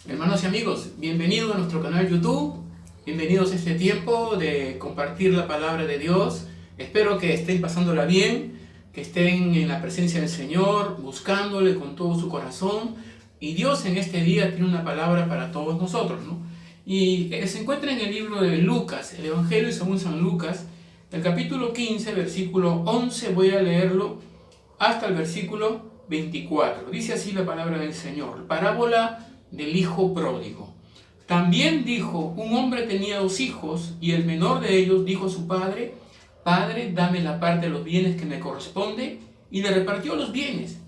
Hermanos y amigos, bienvenidos a nuestro canal YouTube, bienvenidos a este tiempo de compartir la palabra de Dios. Espero que estén pasándola bien, que estén en la presencia del Señor, buscándole con todo su corazón. Y Dios en este día tiene una palabra para todos nosotros, ¿no? Y se encuentra en el libro de Lucas, el Evangelio según San Lucas, el capítulo 15, versículo 11, voy a leerlo hasta el versículo 24. Dice así la palabra del Señor, parábola del hijo pródigo. También dijo, un hombre tenía 2 hijos, y el menor de ellos dijo a su padre, Padre, dame la parte de los bienes que me corresponde, y le repartió los bienes.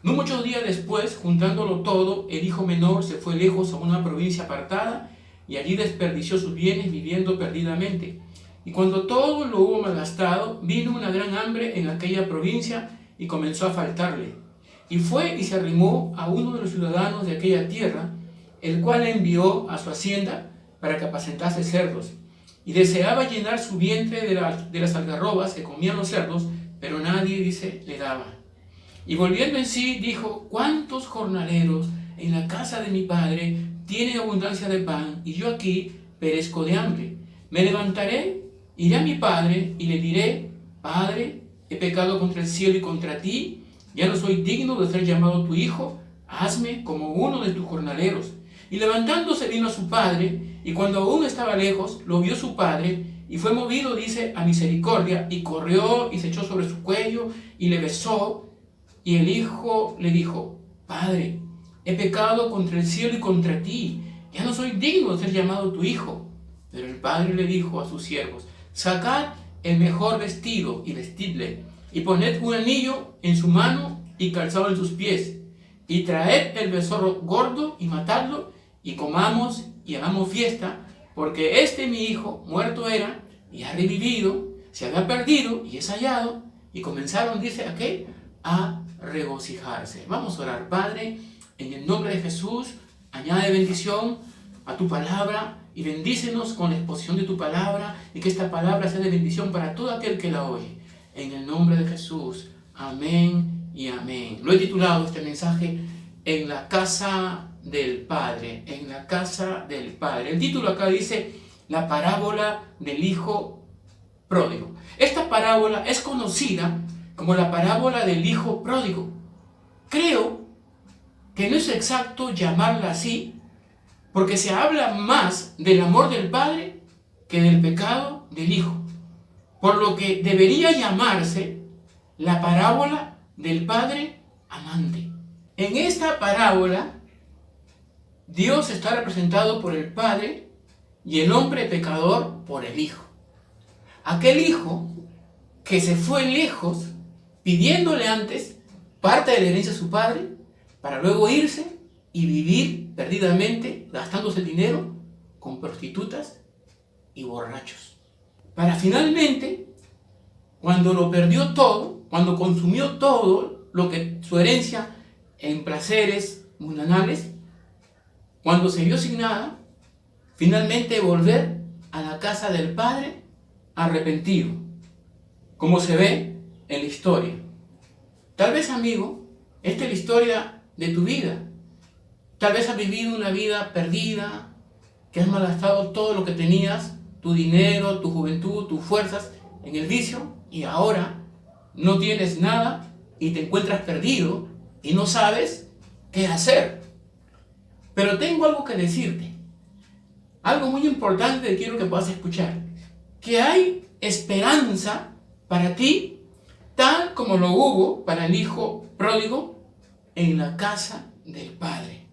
No muchos días después, juntándolo todo, el hijo menor se fue lejos a una provincia apartada, y allí desperdició sus bienes viviendo perdidamente. Y cuando todo lo hubo malgastado, vino una gran hambre en aquella provincia, y comenzó a faltarle. Y fue y se arrimó a uno de los ciudadanos de aquella tierra, el cual le envió a su hacienda para que apacentase cerdos. Y deseaba llenar su vientre de las algarrobas que comían los cerdos, pero nadie, dice, le daba. Y volviendo en sí, dijo, ¿cuántos jornaleros en la casa de mi padre tienen abundancia de pan, y yo aquí perezco de hambre? Me levantaré, iré a mi padre, y le diré, Padre, he pecado contra el cielo y contra ti, ya no soy digno de ser llamado tu hijo, hazme como uno de tus jornaleros. Y levantándose vino a su padre, y cuando aún estaba lejos, lo vio su padre, y fue movido, dice, a misericordia, y corrió y se echó sobre su cuello, y le besó. Y el hijo le dijo, Padre, he pecado contra el cielo y contra ti, ya no soy digno de ser llamado tu hijo. Pero el padre le dijo a sus siervos, sacad el mejor vestido y vestidle, y poned un anillo en su mano y calzado en sus pies, y traed el becerro gordo y matadlo, y comamos y hagamos fiesta, porque este mi hijo muerto era y ha revivido, se había perdido y es hallado. Y comenzaron, dice, ¿a qué? A regocijarse. Vamos a orar. Padre, en el nombre de Jesús, añade bendición a tu palabra y bendícenos con la exposición de tu palabra, y que esta palabra sea de bendición para todo aquel que la oye. En el nombre de Jesús. Amén y amén. Lo he titulado este mensaje, En la casa del Padre. En la casa del Padre. El título acá dice, la parábola del hijo pródigo. Esta parábola es conocida como la parábola del hijo pródigo. Creo que no es exacto llamarla así, porque se habla más del amor del Padre que del pecado del hijo. Por lo que debería llamarse la parábola del Padre amante. En esta parábola, Dios está representado por el Padre y el hombre pecador por el Hijo. Aquel hijo que se fue lejos pidiéndole antes parte de la herencia a su padre para luego irse y vivir perdidamente gastándose el dinero con prostitutas y borrachos. Para finalmente, cuando lo perdió todo, cuando consumió todo lo que su herencia en placeres mundanales, cuando se vio sin nada, finalmente volver a la casa del Padre arrepentido, como se ve en la historia. Tal vez, amigo, esta es la historia de tu vida. Tal vez has vivido una vida perdida, que has malgastado todo lo que tenías, tu dinero, tu juventud, tus fuerzas, en el vicio, y ahora no tienes nada y te encuentras perdido y no sabes qué hacer. Pero tengo algo que decirte, algo muy importante que quiero que puedas escuchar, que hay esperanza para ti, tal como lo hubo para el hijo pródigo en la casa del Padre.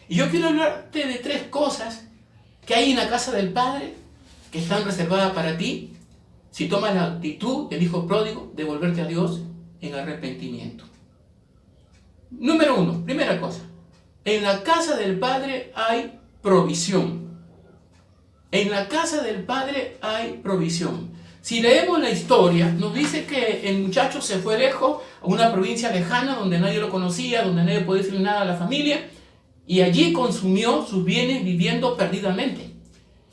Y yo quiero hablarte de 3 cosas que hay en la casa del Padre que están reservadas para ti si tomas la actitud del hijo pródigo de volverte a Dios en arrepentimiento. Número 1, primera cosa, en la casa del Padre hay provisión. En la casa del Padre hay provisión. Si leemos la historia, nos dice que el muchacho se fue lejos a una provincia lejana donde nadie lo conocía, donde nadie podía decirle nada a la familia, y allí consumió sus bienes viviendo perdidamente.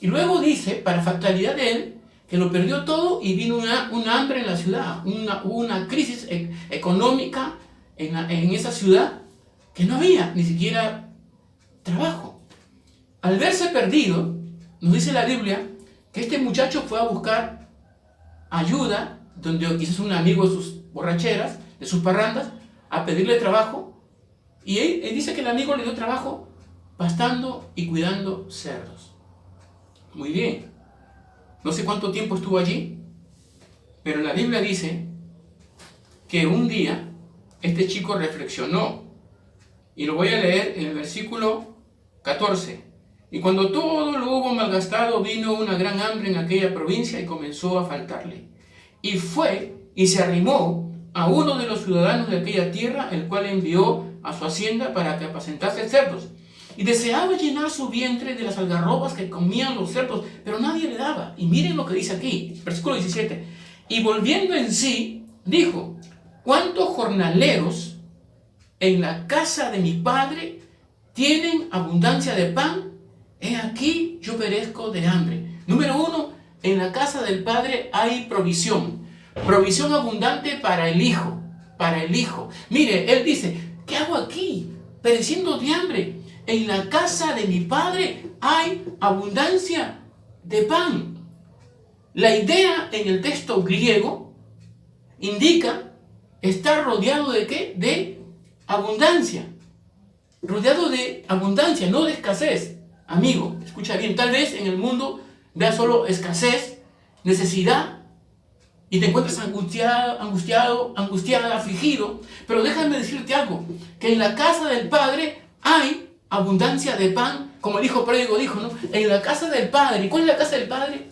Y luego dice, para fatalidad de él, que lo perdió todo y vino una hambre en la ciudad, una crisis económica en esa ciudad, que no había ni siquiera trabajo. al verse perdido, nos dice la Biblia que este muchacho fue a buscar ayuda, donde quizás un amigo de sus borracheras, de sus parrandas, a pedirle trabajo. Y él dice que el amigo le dio trabajo pastando y cuidando cerdos. Muy bien. No sé cuánto tiempo estuvo allí, pero la Biblia dice que un día este chico reflexionó. Y lo voy a leer en el versículo 14. Y cuando todo lo hubo malgastado, vino una gran hambre en aquella provincia y comenzó a faltarle. Y fue y se arrimó a uno de los ciudadanos de aquella tierra, el cual envió a su hacienda para que apacentase cerdos. Y deseaba llenar su vientre de las algarrobas que comían los cerdos, pero nadie le daba. Y miren lo que dice aquí, versículo 17. Y volviendo en sí, dijo: ¿cuántos jornaleros en la casa de mi padre tienen abundancia de pan? He aquí yo perezco de hambre. Número 1, en la casa del padre hay provisión. Provisión abundante para el hijo. Para el hijo. Mire, él dice: ¿qué hago aquí? Pereciendo de hambre. En la casa de mi padre hay abundancia de pan. La idea en el texto griego indica estar rodeado de ¿qué? De abundancia. Rodeado de abundancia, no de escasez. Amigo, escucha bien, tal vez en el mundo veas solo escasez, necesidad, y te encuentras angustiado, afligido. Pero déjame decirte algo, que en la casa del Padre hay abundancia de pan, como el hijo pródigo dijo, ¿no? En la casa del Padre. ¿Y cuál es la casa del Padre?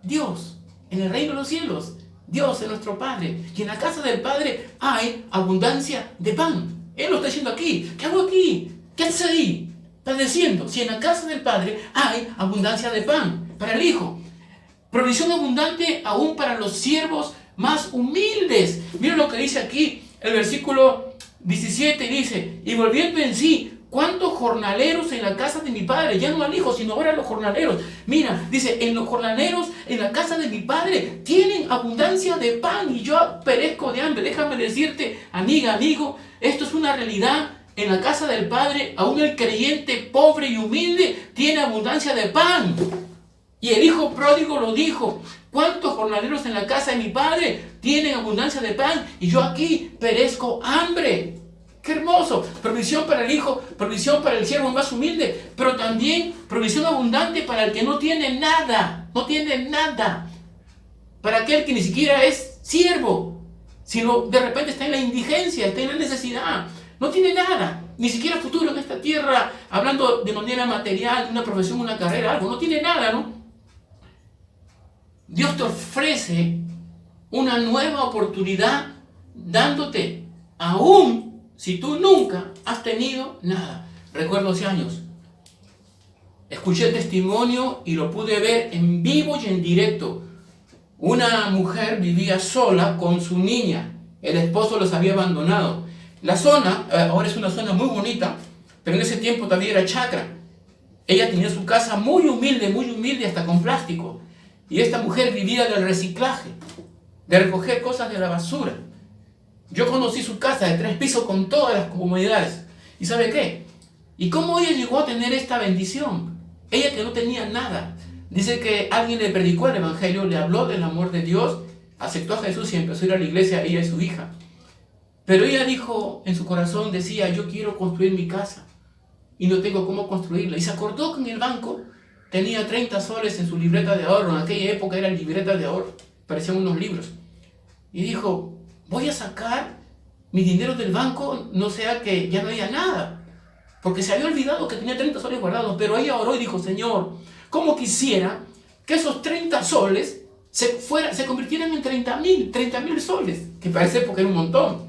Dios, en el reino de los cielos. Dios es nuestro Padre. Y en la casa del Padre hay abundancia de pan. Él lo está diciendo aquí. ¿Qué hago aquí? ¿Qué haces ahí? Está diciendo, si en la casa del Padre hay abundancia de pan para el Hijo. Provisión abundante aún para los siervos más humildes. Mira lo que dice aquí el versículo 17. Dice: y volviendo en sí, ¿cuántos jornaleros en la casa de mi padre? Ya no al hijo, sino ahora los jornaleros. Mira, dice: en los jornaleros en la casa de mi padre tienen abundancia de pan y yo perezco de hambre. Déjame decirte, amiga, amigo, esto es una realidad. En la casa del Padre, aún el creyente pobre y humilde tiene abundancia de pan. Y el hijo pródigo lo dijo: ¿cuántos jornaleros en la casa de mi padre tienen abundancia de pan y yo aquí perezco hambre? ¡Qué hermoso! Provisión para el hijo, provisión para el siervo más humilde, pero también provisión abundante para el que no tiene nada, no tiene nada. Para aquel que ni siquiera es siervo, sino de repente está en la indigencia, está en la necesidad. No tiene nada, ni siquiera futuro en esta tierra, hablando de manera material, de una profesión, una carrera, algo. No tiene nada, ¿no? Dios te ofrece una nueva oportunidad dándote, aún si tú nunca has tenido nada. Recuerdo hace años, escuché el testimonio y lo pude ver en vivo y en directo. Una mujer vivía sola con su niña. El esposo los había abandonado. La zona, ahora es una zona muy bonita, pero en ese tiempo todavía era chacra. Ella tenía su casa muy humilde, hasta con plástico. Y esta mujer vivía del reciclaje, de recoger cosas de la basura. Yo conocí su casa de 3 pisos con todas las comodidades. ¿Y sabe qué? ¿Y cómo ella llegó a tener esta bendición? Ella que no tenía nada. Dice que alguien le predicó el evangelio, le habló del amor de Dios, aceptó a Jesús y empezó a ir a la iglesia, ella y su hija. Pero ella dijo, en su corazón decía: yo quiero construir mi casa y no tengo cómo construirla. Y se acordó que en el banco tenía 30 soles en su libreta de ahorro. En aquella época eran libretas de ahorro, parecían unos libros. Y dijo: voy a sacar mi dinero del banco, no sea que ya no haya nada. Porque se había olvidado que tenía 30 soles guardados. Pero ella oró y dijo: Señor, ¿cómo quisiera que esos 30 soles se convirtieran en 30,000 soles? Que para esa época era un montón.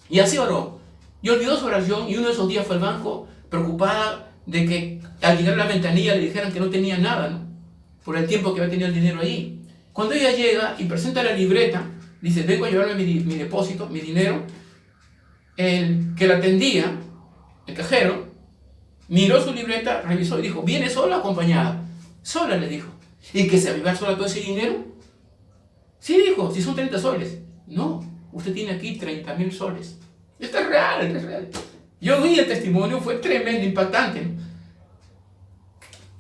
Y así oró. Y olvidó su oración, y uno de esos días fue al banco, preocupada de que al llegar a la ventanilla le dijeran que no tenía nada, ¿no? Por el tiempo que había tenido el dinero ahí. Cuando ella llega y presenta la libreta, dice: vengo a llevarme mi depósito, mi dinero. El que la atendía, el cajero, miró su libreta, revisó y dijo: ¿viene sola o acompañada? Sola, le dijo. ¿Y que se va sola todo ese dinero? Sí, dijo, si son 30 soles. No, usted tiene aquí 30,000 soles. Esto es real, es real. Yo vi el testimonio, fue tremendo, impactante, ¿no?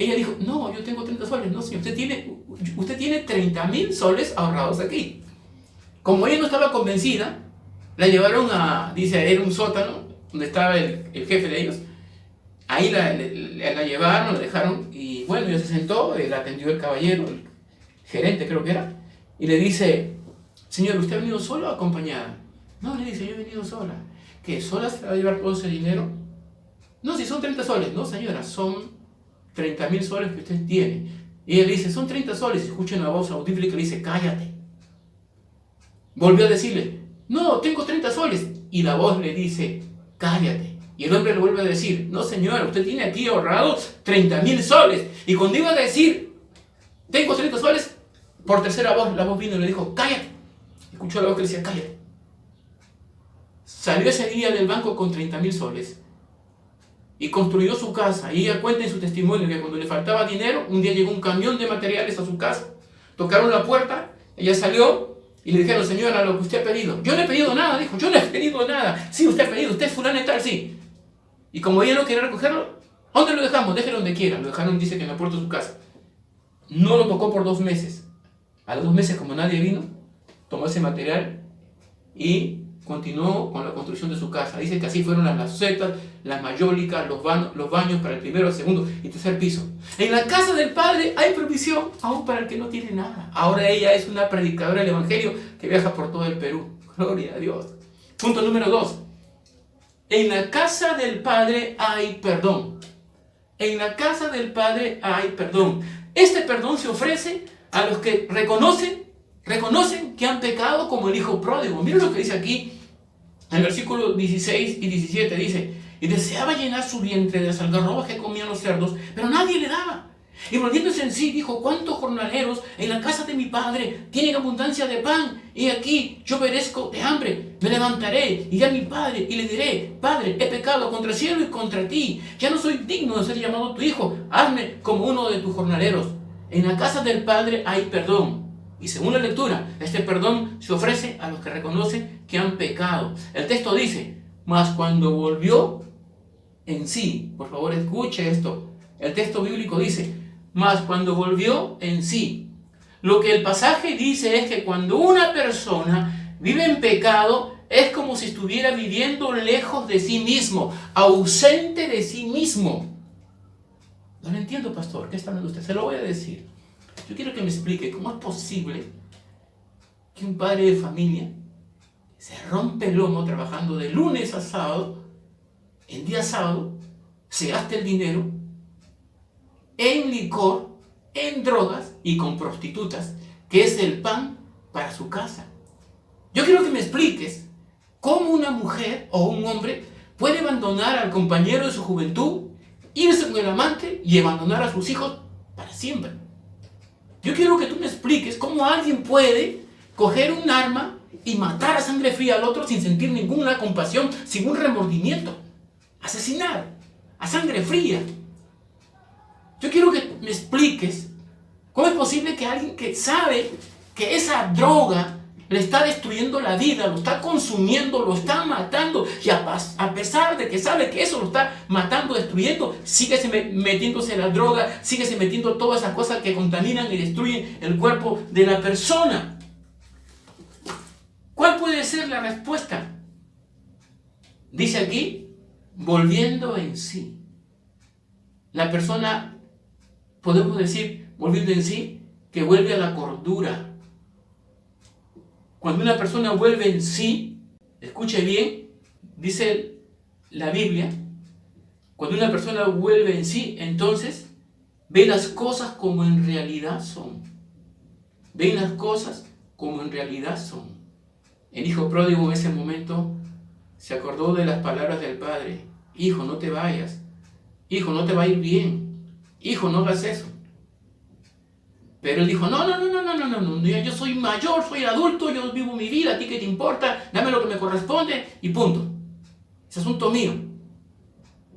Ella dijo, no, yo tengo 30 soles. No, señor, usted tiene 30,000 soles ahorrados aquí. Como ella no estaba convencida, la llevaron dice, era un sótano donde estaba el jefe de ellos. Ahí la llevaron, la dejaron y bueno, ella se sentó, la atendió el caballero, el gerente creo que era, y le dice, señor, ¿usted ha venido solo o acompañada? No, le dice, yo he venido sola. ¿Qué, sola se va a llevar todo ese dinero? No, si son 30 soles. No, señora, son 30,000 soles que usted tiene. Y ella le dice, son 30 soles. Y escucha una voz audible que le dice, cállate. Volvió a decirle, no, tengo 30 soles. Y la voz le dice, cállate. Y el hombre le vuelve a decir, no señora, usted tiene aquí ahorrados 30,000 soles. Y cuando iba a decir, tengo 30 soles, por tercera voz, la voz vino y le dijo, cállate. Escuchó la voz que le decía, cállate. Salió ese día del banco con 30,000 soles. Y construyó su casa. Y ella cuenta en su testimonio que cuando le faltaba dinero, un día llegó un camión de materiales a su casa. Tocaron la puerta, ella salió y le dijeron, señora, lo que usted ha pedido. Yo no he pedido nada, dijo, yo no he pedido nada. Sí, usted ha pedido, usted es fulano y tal, sí. Y como ella no quería recogerlo, ¿dónde lo dejamos? Déjelo donde quiera. Lo dejaron, dice que en la puerta de su casa. No lo tocó por 2 meses. A los 2 meses, como nadie vino, tomó ese material y continuó con la construcción de su casa. Dice que así fueron las losetas, las mayólicas, los baños para el primero, el segundo y tercer piso. En la casa del Padre hay provisión, aún para el que no tiene nada. Ahora ella es una predicadora del Evangelio que viaja por todo el Perú. Gloria a Dios. Punto número 2. En la casa del Padre hay perdón. En la casa del Padre hay perdón. Este perdón se ofrece a los que reconocen que han pecado, como el hijo pródigo. Miren lo que dice aquí en el versículo 16 y 17. Dice, y deseaba llenar su vientre de las algarrobas que comían los cerdos, pero nadie le daba. Y volviéndose en sí, dijo, ¿cuántos jornaleros en la casa de mi padre tienen abundancia de pan? Y aquí yo perezco de hambre. Me levantaré, iré a mi padre y le diré, Padre, he pecado contra el cielo y contra ti. Ya no soy digno de ser llamado tu hijo. Hazme como uno de tus jornaleros. En la casa del Padre hay perdón. Y según la lectura, este perdón se ofrece a los que reconocen que han pecado. El texto dice, mas cuando volvió en sí, por favor escuche esto. El texto bíblico dice, mas cuando volvió en sí. Lo que el pasaje dice es que cuando una persona vive en pecado, es como si estuviera viviendo lejos de sí mismo, ausente de sí mismo. No lo entiendo, pastor. ¿Qué está hablando usted? Se lo voy a decir. Yo quiero que me explique cómo es posible que un padre de familia se rompe el lomo trabajando de lunes a sábado, en día sábado, se gaste el dinero en licor, en drogas y con prostitutas, que es el pan para su casa. Yo quiero que me expliques cómo una mujer o un hombre puede abandonar al compañero de su juventud, irse con el amante y abandonar a sus hijos para siempre. Yo quiero que tú me expliques cómo alguien puede coger un arma y matar a sangre fría al otro sin sentir ninguna compasión, sin un remordimiento. Asesinar a sangre fría. Yo quiero que me expliques cómo es posible que alguien que sabe que esa droga le está destruyendo la vida, lo está consumiendo, lo está matando, y a pesar de que sabe que eso lo está matando, destruyendo, sigue metiéndose la droga, sigue metiendo todas esas cosas que contaminan y destruyen el cuerpo de la persona. ¿Cuál puede ser la respuesta? Dice aquí, volviendo en sí. La persona, podemos decir, volviendo en sí, que vuelve a la cordura. Cuando una persona vuelve en sí, escuche bien, dice la Biblia, cuando una persona vuelve en sí, entonces ve las cosas como en realidad son. Ve las cosas como en realidad son. El hijo pródigo en ese momento se acordó de las palabras del padre. Hijo, no te vayas. Hijo, no te va a ir bien. Hijo, no hagas eso. Pero él dijo, no, yo soy mayor, soy adulto, yo vivo mi vida, ¿a ti qué te importa? Dame lo que me corresponde y punto. Es asunto mío.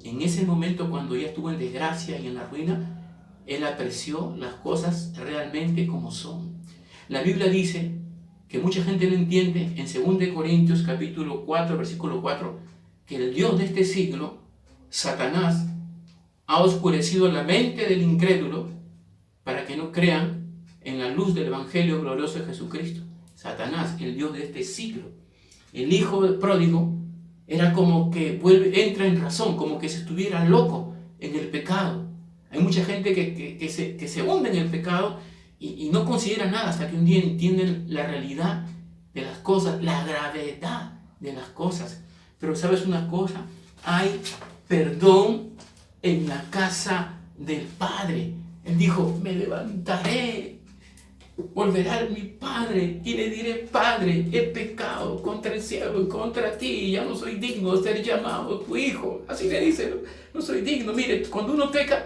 En ese momento, cuando ella estuvo en desgracia y en la ruina, él apreció las cosas realmente como son. La Biblia dice que mucha gente no entiende en 2 Corintios capítulo 4, versículo 4, que el Dios de este siglo, Satanás, ha oscurecido la mente del incrédulo para que no crean en la luz del Evangelio glorioso de Jesucristo. Satanás, el Dios de este siglo. El hijo pródigo era como que entra en razón, como que se estuviera loco en el pecado. Hay mucha gente que se hunde en el pecado y no considera nada hasta que un día entienden la realidad de las cosas, la gravedad de las cosas. Pero ¿sabes una cosa? Hay perdón en la casa del Padre. Él dijo, me levantaré, volverá mi Padre y le diré, Padre, he pecado contra el cielo y contra ti, ya no soy digno de ser llamado tu hijo. Así le dice, no soy digno. Mire, cuando uno peca,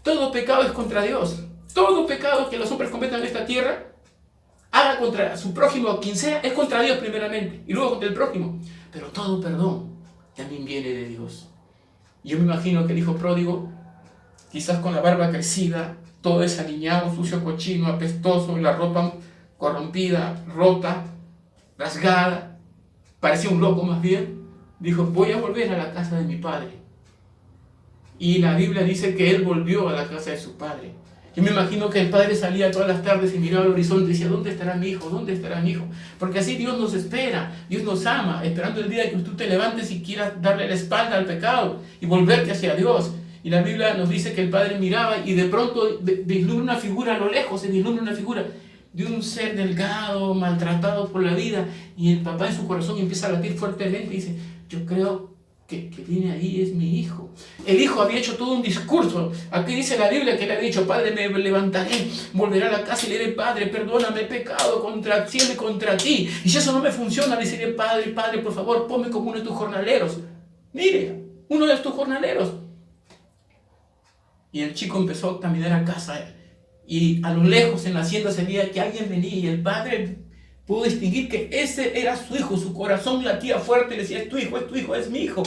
todo pecado es contra Dios. Todo pecado que los hombres cometan en esta tierra, haga contra su prójimo o quien sea, es contra Dios primeramente y luego contra el prójimo. Pero todo perdón también viene de Dios. Yo me imagino que el hijo pródigo, quizás con la barba crecida, todo desaliñado, sucio, cochino, apestoso, la ropa corrompida, rota, rasgada, parecía un loco más bien, dijo, voy a volver a la casa de mi padre. Y la Biblia dice que él volvió a la casa de su padre. Yo me imagino que el padre salía todas las tardes y miraba al horizonte y decía, ¿dónde estará mi hijo? ¿Dónde estará mi hijo? Porque así Dios nos espera, Dios nos ama, esperando el día que tú te levantes y quieras darle la espalda al pecado y volverte hacia Dios. Y la Biblia nos dice que el padre miraba y de pronto vislumbra una figura a lo lejos, se vislumbra una figura de un ser delgado, maltratado por la vida, y el papá en su corazón empieza a latir fuertemente y dice, yo creo que viene ahí, es mi hijo. El hijo había hecho todo un discurso. Aquí dice la Biblia que le había dicho, Padre, me levantaré, volveré a la casa y le diré, Padre, perdóname, he pecado contra el cielo y contra ti. Y si eso no me funciona, le diré, Padre, por favor, ponme como uno de tus jornaleros. Mire, uno de tus jornaleros. Y el chico empezó a caminar a casa y a lo lejos en la hacienda se veía que alguien venía y el padre pudo distinguir que ese era su hijo. Su corazón latía fuerte y le decía, es tu hijo, es mi hijo.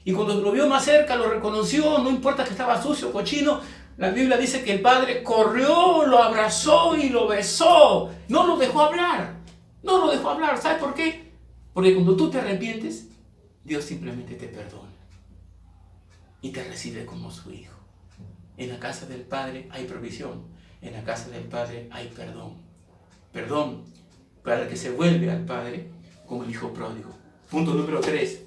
Y cuando lo vio más cerca, lo reconoció, no importa que estaba sucio, cochino. La Biblia dice que el padre corrió, lo abrazó y lo besó. No lo dejó hablar. No lo dejó hablar. ¿Sabes por qué? Porque cuando tú te arrepientes, Dios simplemente te perdona y te recibe como su hijo. En la casa del Padre hay provisión. En la casa del Padre hay perdón. Perdón para el que se vuelve al Padre como el hijo pródigo. Punto número 3.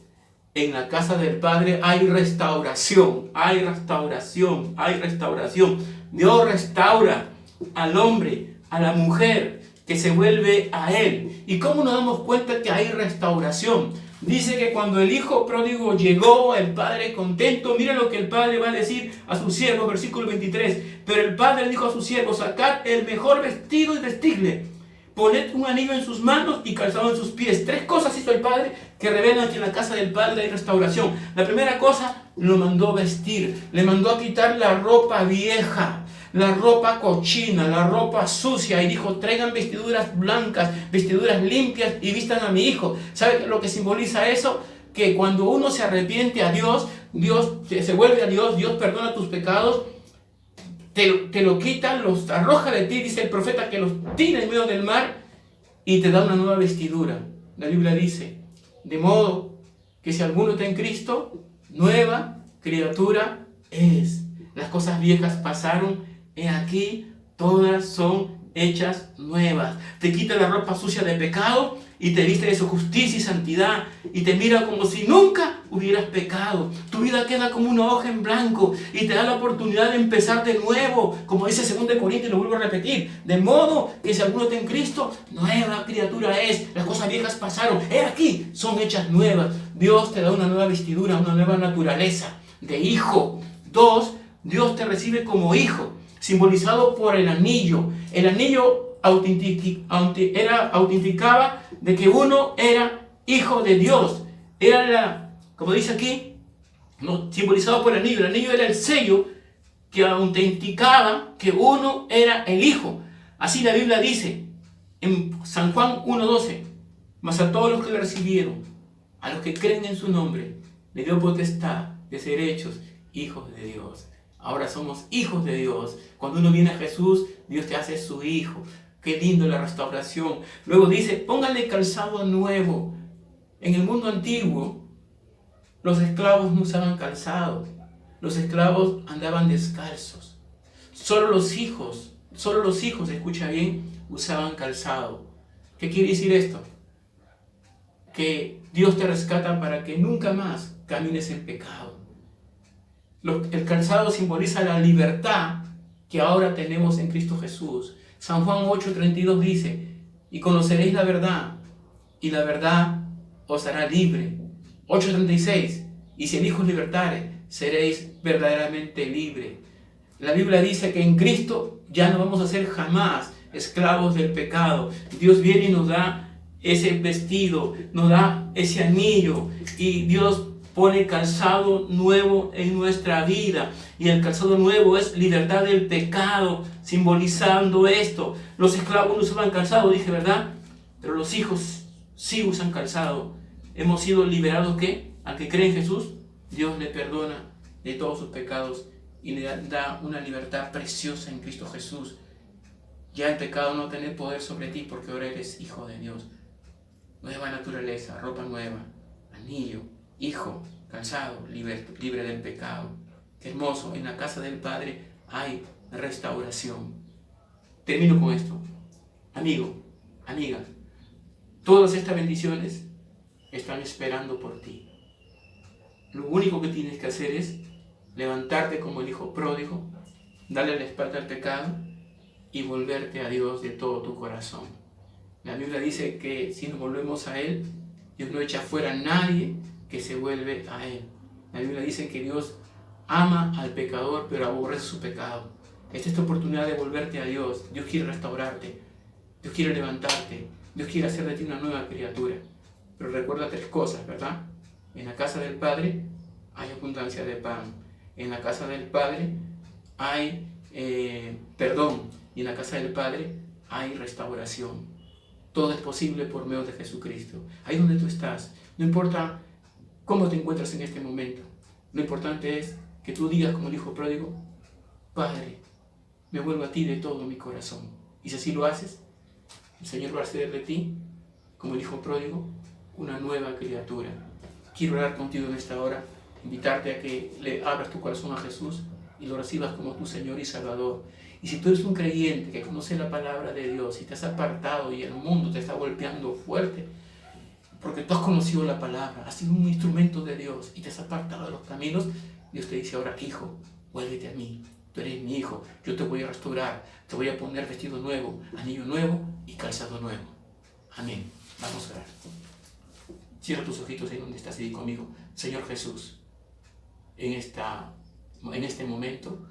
En la casa del Padre hay restauración. Hay restauración. Hay restauración. Dios restaura al hombre, a la mujer que se vuelve a Él. ¿Y cómo nos damos cuenta que hay restauración? Dice que cuando el hijo pródigo llegó, el padre contento, mira lo que el padre va a decir a sus siervos, versículo 23. Pero el padre dijo a sus siervos, sacad el mejor vestido y vestidle, poned un anillo en sus manos y calzado en sus pies. 3 cosas hizo el padre que revelan que en la casa del padre hay restauración. La primera cosa, lo mandó vestir, le mandó a quitar la ropa vieja, la ropa cochina, la ropa sucia, y dijo, traigan vestiduras blancas, vestiduras limpias y vistan a mi hijo. ¿Sabe lo que simboliza eso? Que cuando uno se arrepiente a Dios, Dios se vuelve a Dios, Dios perdona tus pecados, te lo quita, los arroja de ti, dice el profeta, que los tira en medio del mar y te da una nueva vestidura. La Biblia dice, de modo que si alguno está en Cristo, nueva criatura es. Las cosas viejas pasaron, he aquí, todas son hechas nuevas. Te quita la ropa sucia de pecado y te viste de su justicia y santidad y te mira como si nunca hubieras pecado. Tu vida queda como una hoja en blanco y te da la oportunidad de empezar de nuevo, como dice 2 Corintios, y lo vuelvo a repetir, de modo que si alguno está en Cristo, nueva criatura es. Las cosas viejas pasaron, he aquí, son hechas nuevas. Dios te da una nueva vestidura, una nueva naturaleza de hijo. 2, Dios te recibe como hijo, simbolizado por el anillo. El anillo autenticaba de que uno era hijo de Dios. Era como dice aquí, no, simbolizado por el anillo. El anillo era el sello que autenticaba que uno era el hijo. Así la Biblia dice en San Juan 1:12, mas a todos los que le recibieron, a los que creen en su nombre, le dio potestad de ser hechos hijos de Dios. Ahora somos hijos de Dios. Cuando uno viene a Jesús, Dios te hace su hijo. Qué lindo la restauración. Luego dice, póngale calzado nuevo. En el mundo antiguo, los esclavos no usaban calzado. los esclavos andaban descalzos. Solo los hijos, escucha bien, usaban calzado. ¿Qué quiere decir esto? Que Dios te rescata para que nunca más camines en pecado. El calzado simboliza la libertad que ahora tenemos en Cristo Jesús. San Juan 8:32 dice, y conoceréis la verdad, y la verdad os hará libre. 8:36, y si el Hijo os libertare, seréis verdaderamente libres. La Biblia dice que en Cristo ya no vamos a ser jamás esclavos del pecado. Dios viene y nos da ese vestido, nos da ese anillo, y Dios pone calzado nuevo en nuestra vida, y el calzado nuevo es libertad del pecado, simbolizando esto. Los esclavos no usaban calzado, dije, ¿verdad? Pero los hijos sí usan calzado. Hemos sido liberados, ¿qué? Al que cree en Jesús, Dios le perdona de todos sus pecados y le da una libertad preciosa en Cristo Jesús. Ya el pecado no tiene poder sobre ti, porque ahora eres hijo de Dios. Nueva naturaleza, ropa nueva, anillo, hijo, calzado, libre del pecado. Qué hermoso, en la casa del Padre hay restauración. Termino con esto. Amigo, amiga, todas estas bendiciones están esperando por ti. Lo único que tienes que hacer es levantarte como el hijo pródigo, darle la espalda al pecado y volverte a Dios de todo tu corazón. La Biblia dice que si nos volvemos a Él, Dios no echa fuera a nadie que se vuelve a Él. La Biblia dice que Dios ama al pecador, pero aborrece su pecado. Esta es tu oportunidad de volverte a Dios. Dios quiere restaurarte, Dios quiere levantarte, Dios quiere hacer de ti una nueva criatura. Pero recuerda 3 cosas, ¿verdad? En la casa del Padre hay abundancia de pan. En la casa del Padre hay perdón. Y en la casa del Padre hay restauración. Todo es posible por medio de Jesucristo. Ahí donde tú estás, no importa cómo te encuentras en este momento. Lo importante es que tú digas como el hijo pródigo, Padre, me vuelvo a ti de todo mi corazón. Y si así lo haces, el Señor va a hacer de ti, como el hijo pródigo, una nueva criatura. Quiero orar contigo en esta hora, invitarte a que le abras tu corazón a Jesús y lo recibas como tu Señor y Salvador. Y si tú eres un creyente que conoce la palabra de Dios y te has apartado y el mundo te está golpeando fuerte, porque tú has conocido la palabra, has sido un instrumento de Dios y te has apartado de los caminos, Dios te dice ahora, hijo, vuélvete a mí, tú eres mi hijo, yo te voy a restaurar, te voy a poner vestido nuevo, anillo nuevo y calzado nuevo. Amén. Vamos a orar. Cierra tus ojitos ahí donde estás y di conmigo, Señor Jesús, en este momento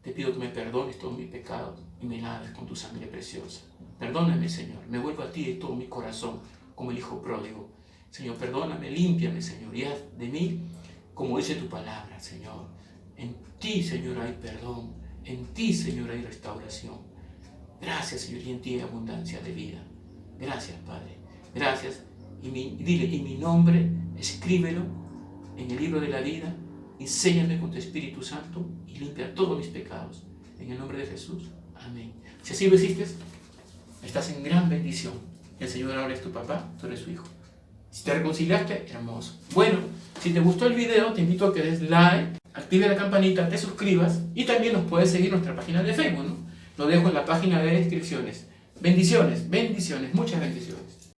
te pido que me perdones todos mis pecados y me laves con tu sangre preciosa. Perdóname, Señor, me vuelvo a ti de todo mi corazón, como el hijo pródigo. Señor, perdóname, límpiame, Señor, y haz de mí como dice tu palabra, Señor. En ti, Señor, hay perdón. En ti, Señor, hay restauración. Gracias, Señor, y en ti hay abundancia de vida. Gracias, Padre. Gracias. Y dile, y mi nombre, escríbelo en el libro de la vida. Enséñame con tu Espíritu Santo y limpia todos mis pecados. En el nombre de Jesús. Amén. Si así lo hiciste, estás en gran bendición. El Señor ahora es tu papá, tú eres su hijo. Si te reconciliaste, hermoso. Bueno, si te gustó el video, te invito a que des like, active la campanita, te suscribas y también nos puedes seguir en nuestra página de Facebook, ¿no? Lo dejo en la página de descripciones. Bendiciones, bendiciones, muchas bendiciones.